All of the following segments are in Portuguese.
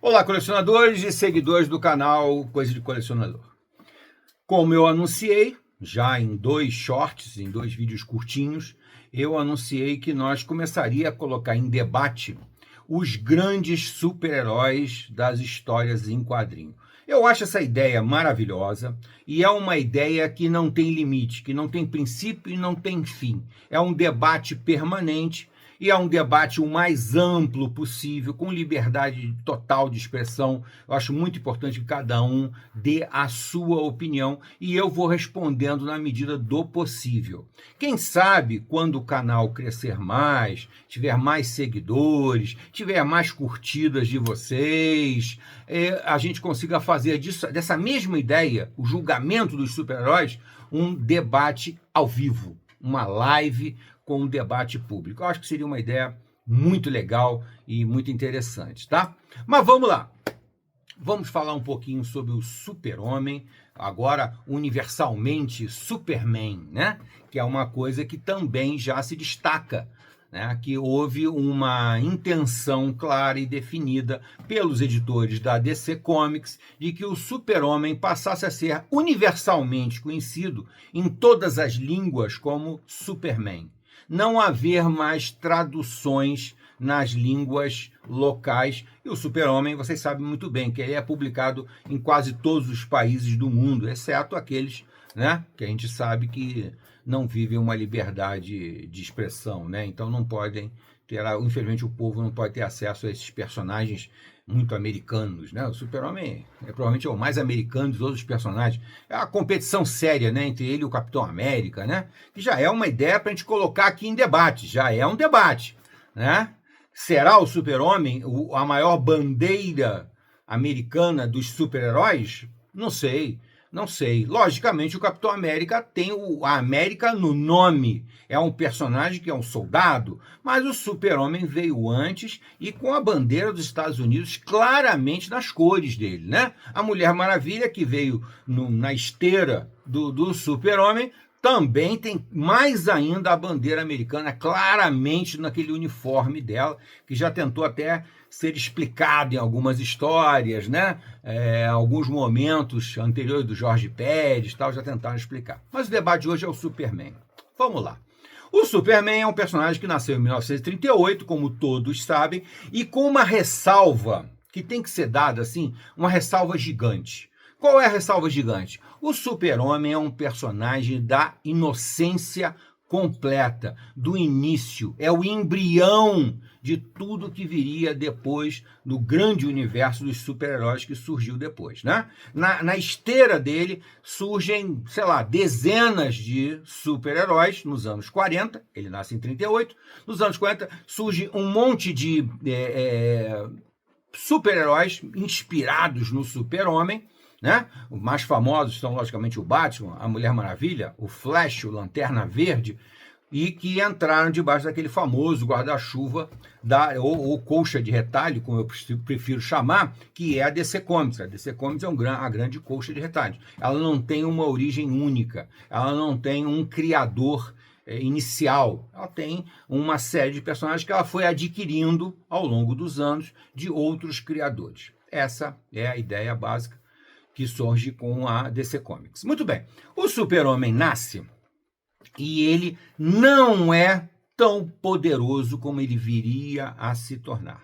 Olá, colecionadores e seguidores do canal Coisa de Colecionador. Como eu anunciei, já em dois shorts, em dois vídeos curtinhos, eu anunciei que nós começaria a colocar em debate os grandes super-heróis das histórias em quadrinho. Eu acho essa ideia maravilhosa e é uma ideia que não tem limite, que não tem princípio e não tem fim. É um debate permanente e é um debate o mais amplo possível, com liberdade total de expressão. Eu acho muito importante que cada um dê a sua opinião e eu vou respondendo na medida do possível. Quem sabe, quando o canal crescer mais, tiver mais seguidores, tiver mais curtidas de vocês, a gente consiga fazer dessa mesma ideia, o julgamento dos super-heróis, um debate ao vivo, uma live com um debate público. Eu acho que seria uma ideia muito legal e muito interessante, tá? Mas vamos lá. Vamos falar um pouquinho sobre o Super-Homem, agora universalmente Superman, né? Que é uma coisa que também já se destaca, né? Que houve uma intenção clara e definida pelos editores da DC Comics de que o Super-Homem passasse a ser universalmente conhecido em todas as línguas como Superman. Não haver mais traduções nas línguas locais. E o Super-Homem, vocês sabem muito bem, que ele é publicado em quase todos os países do mundo, exceto aqueles, né, que a gente sabe que não vivem uma liberdade de expressão, né? Então não podem ter, infelizmente o povo não pode ter acesso a esses personagens muito americanos, né? O Super-Homem provavelmente é o mais americano de todos os personagens. É uma competição séria, né, entre ele e o Capitão América, né? Que já é uma ideia para a gente colocar aqui em debate, já é um debate, né? Será o Super-Homem a maior bandeira americana dos super-heróis? Não sei. Não sei. Logicamente, o Capitão América tem a América no nome. É um personagem que é um soldado, mas o Super-Homem veio antes e com a bandeira dos Estados Unidos claramente nas cores dele, né? A Mulher Maravilha, que veio na esteira do Super-Homem, também tem mais ainda a bandeira americana claramente naquele uniforme dela, que já tentou até ser explicado em algumas histórias, né? Alguns momentos anteriores do Jorge Pérez, tal, já tentaram explicar. Mas o debate de hoje é o Superman. Vamos lá. O Superman é um personagem que nasceu em 1938, como todos sabem, e com uma ressalva que tem que ser dada assim, uma ressalva gigante. Qual é a ressalva gigante? O Super-Homem é um personagem da inocência completa, do início. É o embrião de tudo que viria depois no grande universo dos super-heróis que surgiu depois, né? Na esteira dele surgem, sei lá, dezenas de super-heróis nos anos 40, ele nasce em 38, nos anos 40 surge um monte de super-heróis inspirados no Super-Homem, né? Os mais famosos são, logicamente, o Batman, a Mulher Maravilha, o Flash, o Lanterna Verde, e que entraram debaixo daquele famoso guarda-chuva, ou colcha de retalho, como eu prefiro chamar, que é a DC Comics. A DC Comics é a grande colcha de retalhos. Ela não tem uma origem única, ela não tem um criador inicial. Ela tem uma série de personagens que ela foi adquirindo ao longo dos anos de outros criadores. Essa é a ideia básica que surge com a DC Comics. Muito bem, o Super-Homem nasce e ele não é tão poderoso como ele viria a se tornar.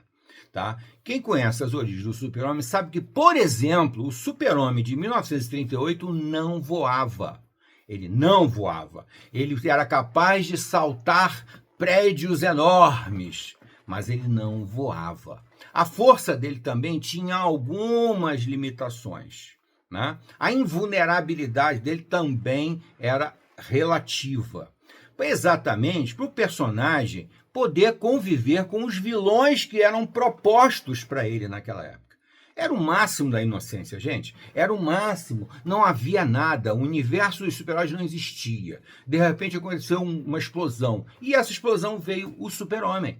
Tá? Quem conhece as origens do Super-Homem sabe que, por exemplo, o Super-Homem de 1938 não voava. Ele não voava. Ele era capaz de saltar prédios enormes, mas ele não voava. A força dele também tinha algumas limitações, né? A invulnerabilidade dele também era relativa. Exatamente para o personagem poder conviver com os vilões que eram propostos para ele naquela época. Era o máximo da inocência, gente. Era o máximo. Não havia nada. O universo dos super-heróis não existia. De repente aconteceu uma explosão. E essa explosão veio o Super-Homem.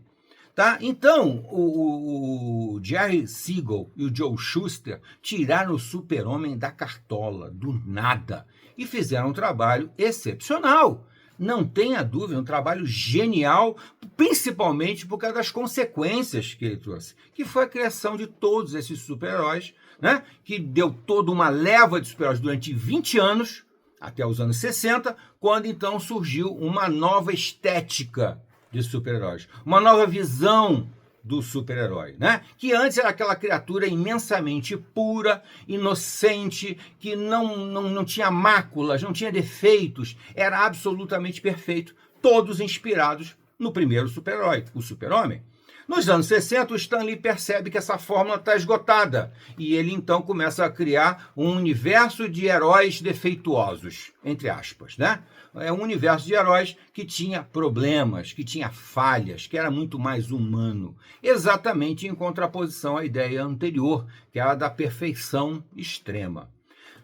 Tá? Então, o Jerry Siegel e o Joe Shuster tiraram o Super-Homem da cartola, do nada, e fizeram um trabalho excepcional. não tenha dúvida, um trabalho genial, principalmente por causa das consequências que ele trouxe, que foi a criação de todos esses super-heróis, né? Que deu toda uma leva de super-heróis durante 20 anos, até os anos 60, quando então surgiu uma nova estética de super-heróis, uma nova visão do super-herói, né? Que antes era aquela criatura imensamente pura, inocente, que não tinha máculas, não tinha defeitos, era absolutamente perfeito, todos inspirados no primeiro super-herói, o Super-Homem. Nos anos 60, o Stan Lee percebe que essa fórmula está esgotada e ele então começa a criar um universo de heróis defeituosos, entre aspas, né? É um universo de heróis que tinha problemas, que tinha falhas, que era muito mais humano, exatamente em contraposição à ideia anterior, que era da perfeição extrema.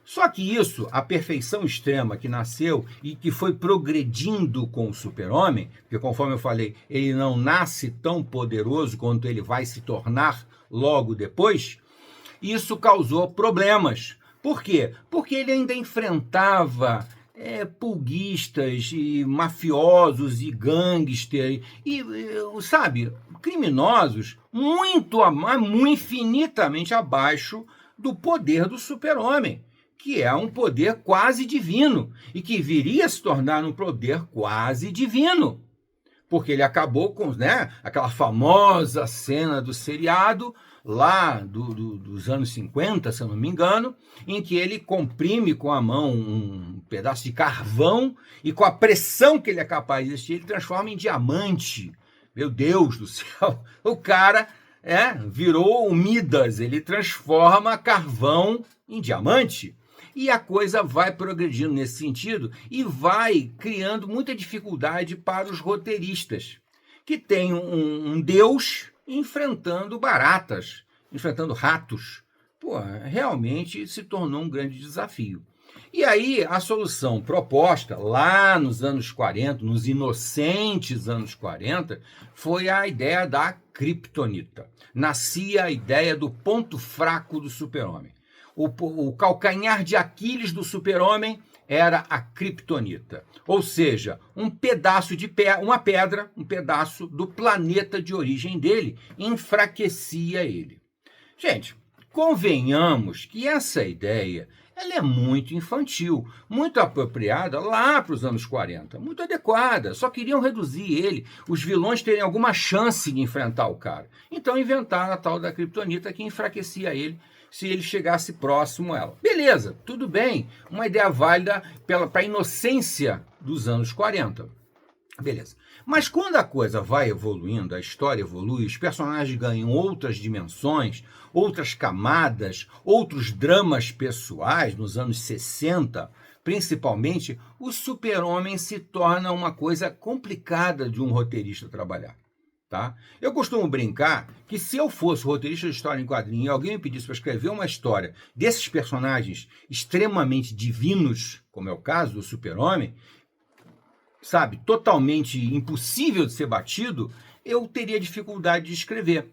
Só que isso, a perfeição extrema que nasceu e que foi progredindo com o Super-Homem, porque conforme eu falei, ele não nasce tão poderoso quanto ele vai se tornar logo depois, isso causou problemas. Por quê? Porque ele ainda enfrentava pulguistas e mafiosos e gangsters sabe, criminosos muito infinitamente abaixo do poder do Super-Homem, que é um poder quase divino e que viria a se tornar um poder quase divino, porque ele acabou com, né, aquela famosa cena do seriado lá dos anos 50, se eu não me engano, em que ele comprime com a mão um pedaço de carvão e com a pressão que ele é capaz de existir, ele transforma em diamante. Meu Deus do céu, o cara virou o Midas, ele transforma carvão em diamante. E a coisa vai progredindo nesse sentido e vai criando muita dificuldade para os roteiristas, que tem um deus enfrentando baratas, enfrentando ratos. Pô, realmente se tornou um grande desafio. E aí a solução proposta lá nos anos 40, nos inocentes anos 40, foi a ideia da criptonita. Nascia a ideia do ponto fraco do Super-Homem. O calcanhar de Aquiles do Super-Homem era a criptonita, ou seja, um pedaço de uma pedra, um pedaço do planeta de origem dele, enfraquecia ele. Gente, convenhamos que essa ideia ela é muito infantil, muito apropriada lá para os anos 40, muito adequada, só queriam reduzir ele, os vilões terem alguma chance de enfrentar o cara. Então inventaram a tal da criptonita que enfraquecia ele se ele chegasse próximo a ela. Beleza, tudo bem, uma ideia válida para a inocência dos anos 40. Beleza. Mas quando a coisa vai evoluindo, a história evolui, os personagens ganham outras dimensões, outras camadas, outros dramas pessoais, nos anos 60, principalmente, o Super-Homem se torna uma coisa complicada de um roteirista trabalhar. Tá? Eu costumo brincar que se eu fosse roteirista de história em quadrinho e alguém me pedisse para escrever uma história desses personagens extremamente divinos, como é o caso do Super-Homem, sabe, totalmente impossível de ser batido, eu teria dificuldade de escrever.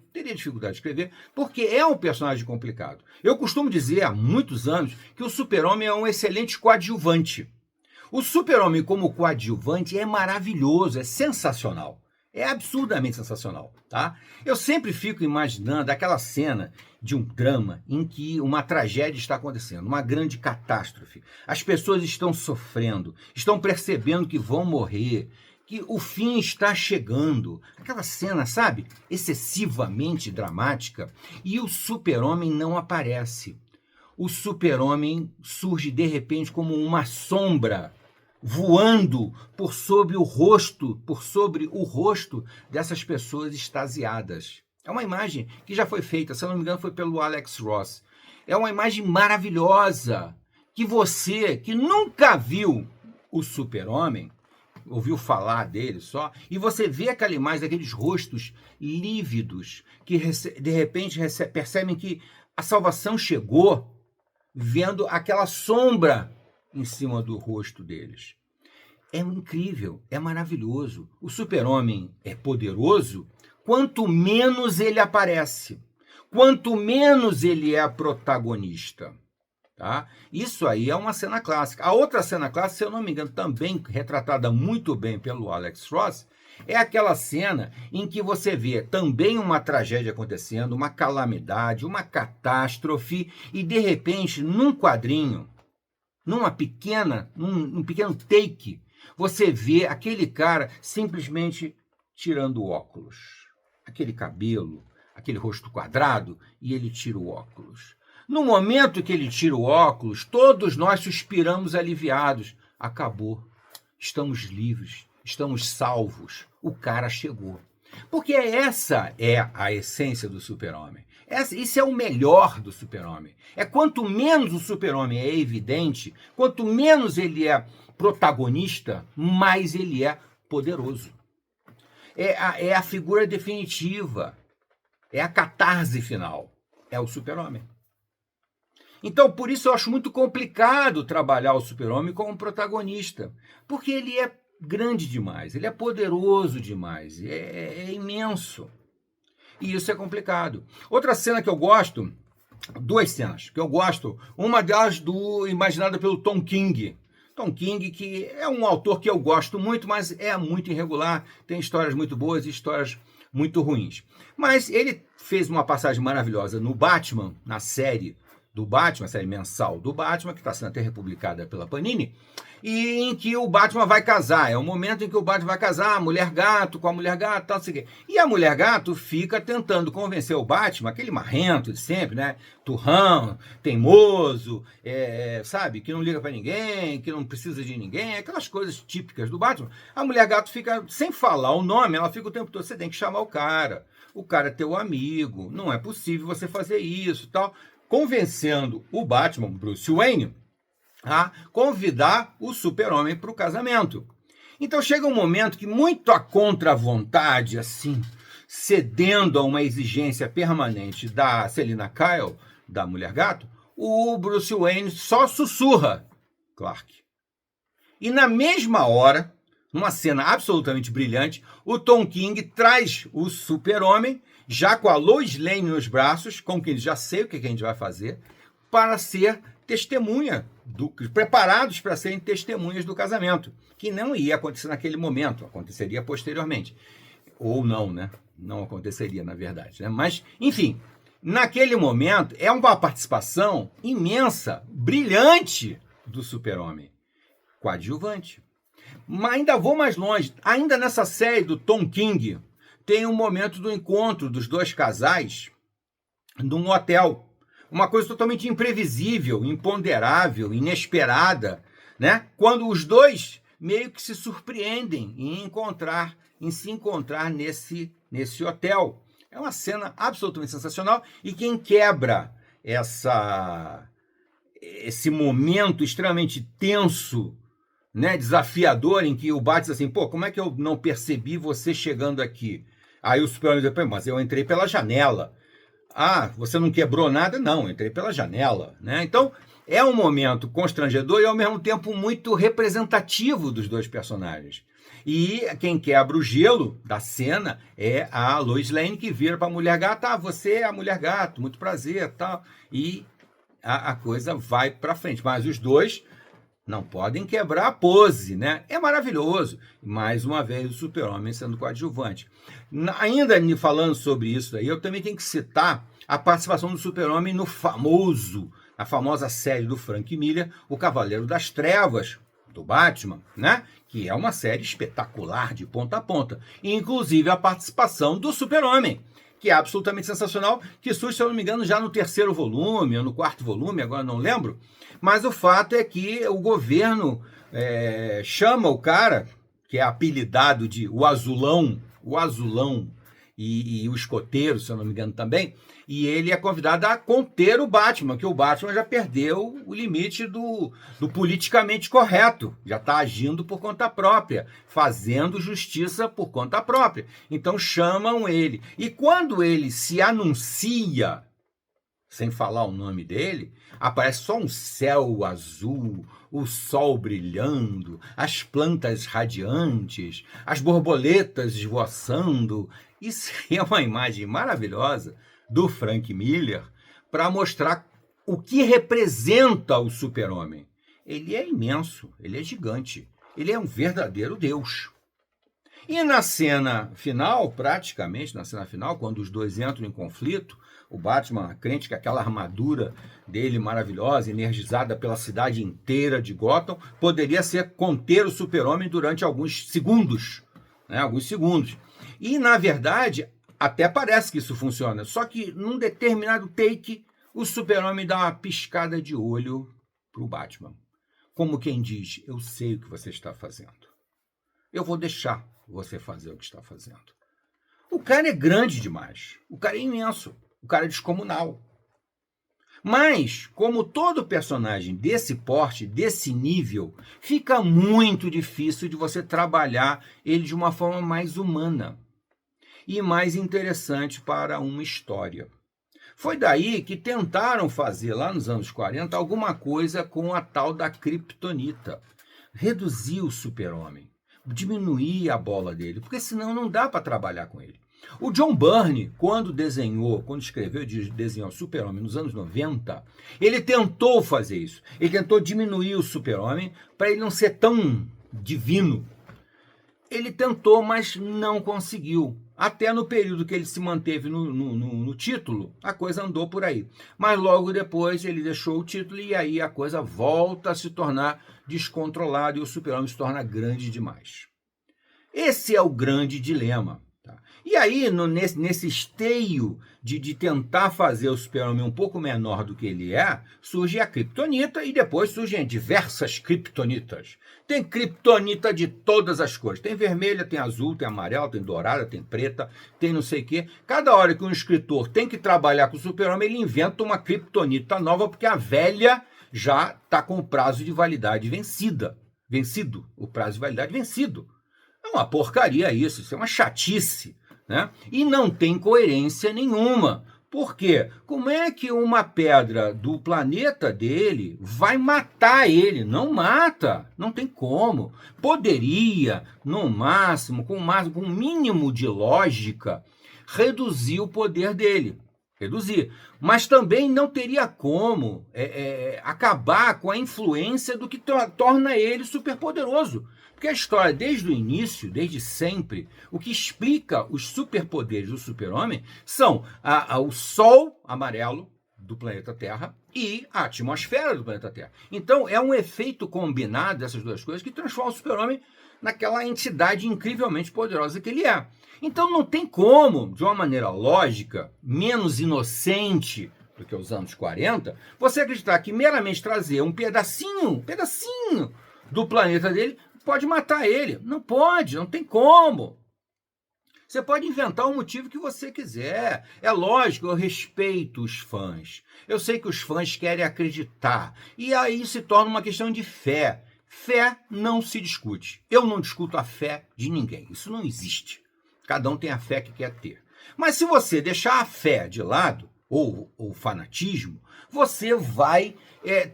Porque é um personagem complicado. Eu costumo dizer há muitos anos que o Super-Homem é um excelente coadjuvante. O Super-Homem como coadjuvante é maravilhoso, é sensacional. É absurdamente sensacional, tá? Eu sempre fico imaginando aquela cena de um drama em que uma tragédia está acontecendo, uma grande catástrofe. As pessoas estão sofrendo, estão percebendo que vão morrer, que o fim está chegando. Aquela cena, sabe, excessivamente dramática, e o Super-Homem não aparece. O Super-Homem surge de repente como uma sombra, voando por sobre o rosto dessas pessoas extasiadas. É uma imagem que já foi feita, se eu não me engano, foi pelo Alex Ross. É uma imagem maravilhosa, que você, que nunca viu o Super-Homem, ouviu falar dele só, e você vê aquela imagem daqueles rostos lívidos, que de repente percebem que a salvação chegou, vendo aquela sombra em cima do rosto deles. É incrível, é maravilhoso. O Super-Homem é poderoso quanto menos ele aparece, quanto menos ele é protagonista. Tá? Isso aí é uma cena clássica. A outra cena clássica, se eu não me engano, também retratada muito bem pelo Alex Ross, é aquela cena em que você vê também uma tragédia acontecendo, uma calamidade, uma catástrofe, e de repente, num quadrinho, num pequeno take, você vê aquele cara simplesmente tirando o óculos. Aquele cabelo, aquele rosto quadrado, e ele tira o óculos. No momento que ele tira o óculos, todos nós suspiramos aliviados. Acabou. Estamos livres. Estamos salvos. O cara chegou. Porque essa é a essência do super-homem. Isso é o melhor do super-homem. É quanto menos o super-homem é evidente, quanto menos ele é protagonista, mais ele é poderoso. É a figura definitiva. É a catarse final. É o super-homem. Então, por isso eu acho muito complicado trabalhar o super-homem como protagonista, porque ele é grande demais, ele é poderoso demais, é imenso. E isso é complicado. Outra cena que eu gosto, duas cenas que eu gosto, uma delas imaginada pelo Tom King. Tom King, que é um autor que eu gosto muito, mas é muito irregular, tem histórias muito boas e histórias muito ruins. Mas ele fez uma passagem maravilhosa no Batman, na série do Batman, a série mensal do Batman, que está sendo até republicada pela Panini, e em que o Batman vai casar. É o momento em que o Batman vai casar, a mulher-gato com a mulher-gato, tal, não sei o quê. E a mulher-gato fica tentando convencer o Batman, aquele marrento de sempre, né? Turrão, teimoso, sabe? Que não liga para ninguém, que não precisa de ninguém, aquelas coisas típicas do Batman. A mulher-gato fica, sem falar o nome, ela fica o tempo todo, você tem que chamar o cara é teu amigo, não é possível você fazer isso, tal, convencendo o Batman, Bruce Wayne, a convidar o super-homem para o casamento. Então chega um momento que, muito à contra-vontade, assim, cedendo a uma exigência permanente da Selina Kyle, da Mulher-Gato, o Bruce Wayne só sussurra Clark. E na mesma hora, numa cena absolutamente brilhante, o Tom King traz o super-homem, já com a Lois Lane nos braços, com quem já sei o que a gente vai fazer, para ser testemunha, preparados para serem testemunhas do casamento, que não ia acontecer naquele momento, aconteceria posteriormente. Ou não, né? Não aconteceria, na verdade. Né? Mas, enfim, naquele momento, é uma participação imensa, brilhante do super-homem, coadjuvante. Mas ainda vou mais longe. Ainda nessa série do Tom King, tem um momento do encontro dos dois casais num hotel. Uma coisa totalmente imprevisível, imponderável, inesperada, né? Quando os dois meio que se surpreendem em se encontrar nesse hotel. É uma cena absolutamente sensacional e quem quebra esse momento extremamente tenso, né, desafiador, em que o Batman diz assim, pô, como é que eu não percebi você chegando aqui? Aí o super-homem diz, mas eu entrei pela janela. Ah, você não quebrou nada? Não, eu entrei pela janela. Né? Então, é um momento constrangedor e, ao mesmo tempo, muito representativo dos dois personagens. E quem quebra o gelo da cena é a Lois Lane, que vira para a Mulher-Gato, você é a Mulher-Gato, muito prazer, tal. E a coisa vai para frente. Mas os dois não podem quebrar a pose, né? É maravilhoso. Mais uma vez, o super-homem sendo coadjuvante. Ainda falando sobre isso aí, eu também tenho que citar a participação do super-homem na famosa série do Frank Miller, O Cavaleiro das Trevas, do Batman, né? Que é uma série espetacular de ponta a ponta. E, inclusive, a participação do super-homem, que é absolutamente sensacional, que surge, se eu não me engano, já no 3º volume, ou no 4º volume, agora não lembro. Mas o fato é que o governo chama o cara, que é apelidado de o Azulão e o Escoteiro, se eu não me engano também, e ele é convidado a conter o Batman, que o Batman já perdeu o limite do politicamente correto, já está agindo por conta própria, fazendo justiça por conta própria. Então chamam ele. E quando ele se anuncia, sem falar o nome dele, aparece só um céu azul, o sol brilhando, as plantas radiantes, as borboletas esvoaçando. Isso é uma imagem maravilhosa do Frank Miller para mostrar o que representa o super-homem? Ele é imenso, ele é gigante, ele é um verdadeiro Deus. E na cena final, praticamente na cena final, quando os dois entram em conflito, o Batman crente que aquela armadura dele maravilhosa, energizada pela cidade inteira de Gotham, poderia ser conter o super-homem durante alguns segundos, né? Alguns segundos. E, na verdade, até parece que isso funciona, só que num determinado take, o super-homem dá uma piscada de olho para o Batman. Como quem diz, eu sei o que você está fazendo. Eu vou deixar você fazer o que está fazendo. O cara é grande demais. O cara é imenso. O cara é descomunal. Mas, como todo personagem desse porte, desse nível, fica muito difícil de você trabalhar ele de uma forma mais humana e mais interessante para uma história. Foi daí que tentaram fazer, lá nos anos 40, alguma coisa com a tal da Kryptonita. Reduzir o super-homem, diminuir a bola dele, porque senão não dá para trabalhar com ele. O John Byrne, quando escreveu e desenhou o Super-Homem nos anos 90, ele tentou fazer isso. Ele tentou diminuir o Super-Homem para ele não ser tão divino. Ele tentou, mas não conseguiu. Até no período que ele se manteve no título, a coisa andou por aí. Mas logo depois ele deixou o título e aí a coisa volta a se tornar descontrolada e o Super-Homem se torna grande demais. Esse é o grande dilema. Tá? E aí, nesse esteio de tentar fazer o Super-Homem um pouco menor do que ele é, surge a Kryptonita e depois surgem diversas Kryptonitas. Tem Kryptonita de todas as cores. Tem vermelha, tem azul, tem amarela, tem dourada, tem preta, tem não sei o quê. Cada hora que um escritor tem que trabalhar com o Super-Homem, ele inventa uma Kryptonita nova, porque a velha já está com o prazo de validade vencido. O prazo de validade vencido. É uma porcaria isso é uma chatice, né? E não tem coerência nenhuma. Por quê? Como é que uma pedra do planeta dele vai matar ele? Não mata, não tem como. Poderia, no máximo, com um mínimo de lógica, reduzir o poder dele. Reduzir. Mas também não teria como acabar com a influência do que torna ele superpoderoso. Porque a história, desde o início, desde sempre, o que explica os superpoderes do super-homem são o Sol amarelo do planeta Terra e a atmosfera do planeta Terra. Então, é um efeito combinado dessas duas coisas que transforma o super-homem naquela entidade incrivelmente poderosa que ele é. Então, não tem como, de uma maneira lógica, menos inocente do que os anos 40, você acreditar que meramente trazer um pedacinho do planeta dele pode matar ele. Não pode, não tem como. Você pode inventar o motivo que você quiser. É lógico, eu respeito os fãs. Eu sei que os fãs querem acreditar. E aí se torna uma questão de fé. Fé não se discute. Eu não discuto a fé de ninguém. Isso não existe. Cada um tem a fé que quer ter. Mas se você deixar a fé de lado, ou o fanatismo, você vai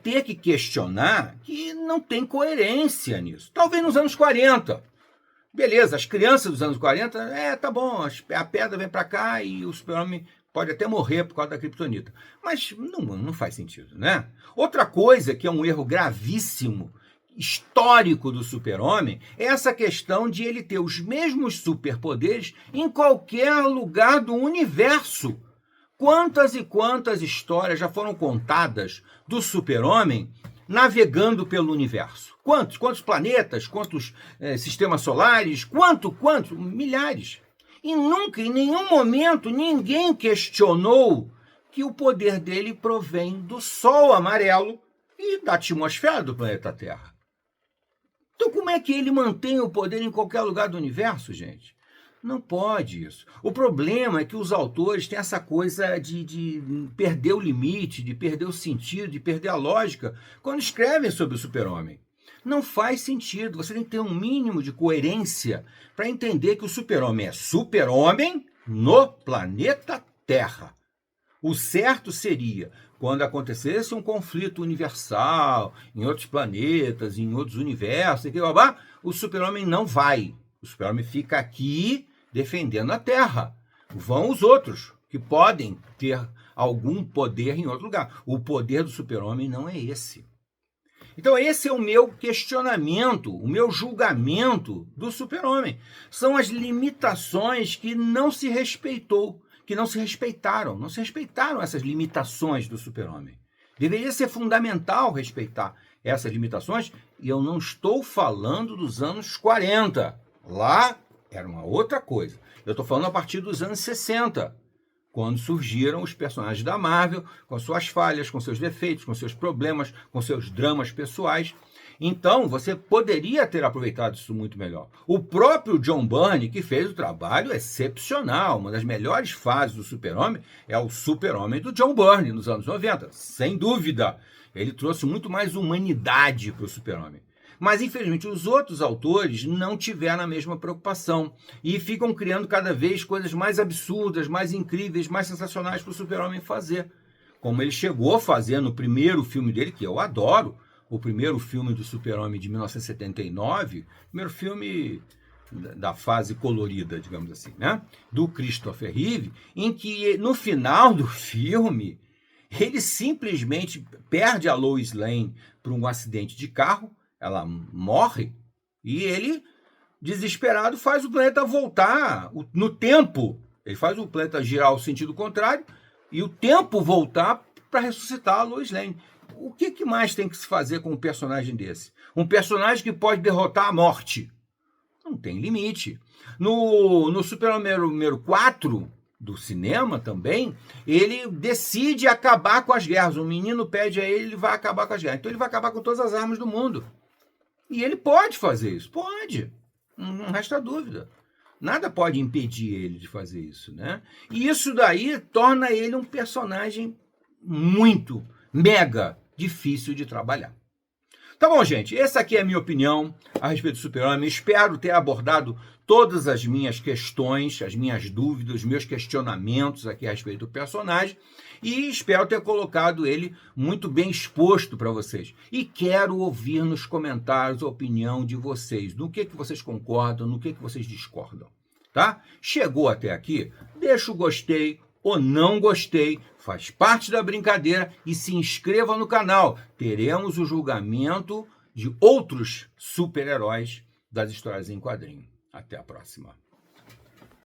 ter que questionar que não tem coerência nisso. Talvez nos anos 40. Beleza, as crianças dos anos 40, tá bom, a pedra vem para cá e o super-homem pode até morrer por causa da Kryptonita. Mas não faz sentido, né? Outra coisa que é um erro gravíssimo, histórico do super-homem, é essa questão de ele ter os mesmos superpoderes em qualquer lugar do universo. Quantas e quantas histórias já foram contadas do super-homem navegando pelo universo? Quantos planetas, quantos sistemas solares, quantos? Milhares. E nunca, em nenhum momento, ninguém questionou que o poder dele provém do Sol amarelo e da atmosfera do planeta Terra. Então, como é que ele mantém o poder em qualquer lugar do universo, gente? Não pode isso. O problema é que os autores têm essa coisa de perder o limite, de perder o sentido, de perder a lógica quando escrevem sobre o super-homem. Não faz sentido. Você tem que ter um mínimo de coerência para entender que o super-homem é super-homem no planeta Terra. O certo seria, quando acontecesse um conflito universal em outros planetas, em outros universos, o super-homem não vai. O super-homem fica aqui defendendo a Terra. Vão os outros, que podem ter algum poder em outro lugar. O poder do super-homem não é esse. Então esse é o meu questionamento, o meu julgamento do super-homem. São as limitações que não se respeitou, que não se respeitaram essas limitações do super-homem. Deveria ser fundamental respeitar essas limitações, e eu não estou falando dos anos 40. Lá era uma outra coisa. Eu estou falando a partir dos anos 60, quando surgiram os personagens da Marvel, com suas falhas, com seus defeitos, com seus problemas, com seus dramas pessoais. Então, você poderia ter aproveitado isso muito melhor. O próprio John Byrne, que fez o trabalho excepcional, uma das melhores fases do Super-Homem, é o Super-Homem do John Byrne, nos anos 90, sem dúvida. Ele trouxe muito mais humanidade para o Super-Homem. Mas, infelizmente, os outros autores não tiveram a mesma preocupação e ficam criando cada vez coisas mais absurdas, mais incríveis, mais sensacionais para o Super-Homem fazer. Como ele chegou a fazer no primeiro filme dele, que eu adoro, o primeiro filme do Super-Homem de 1979, primeiro filme da fase colorida, digamos assim, né? Do Christopher Reeve, em que no final do filme ele simplesmente perde a Lois Lane por um acidente de carro, ela morre, e ele, desesperado, faz o planeta voltar no tempo. Ele faz o planeta girar ao sentido contrário e o tempo voltar para ressuscitar a Lois Lane. O que mais tem que se fazer com um personagem desse? Um personagem que pode derrotar a morte. Não tem limite. No Super-Homem número 4 do cinema também, ele decide acabar com as guerras. O menino pede a ele, ele vai acabar com as guerras. Então ele vai acabar com todas as armas do mundo. E ele pode fazer isso. Pode. Não resta dúvida. Nada pode impedir ele de fazer isso, né? E isso daí torna ele um personagem muito, mega difícil de trabalhar. Tá bom, gente? Essa aqui é a minha opinião a respeito do Super-Homem. Espero ter abordado todas as minhas questões, as minhas dúvidas, os meus questionamentos aqui a respeito do personagem, e espero ter colocado ele muito bem exposto para vocês. E quero ouvir nos comentários a opinião de vocês, no que vocês concordam, no que vocês discordam, tá? Chegou até aqui? Deixa o gostei ou não gostei, faz parte da brincadeira, e se inscreva no canal. Teremos o julgamento de outros super-heróis das histórias em quadrinho. Até a próxima.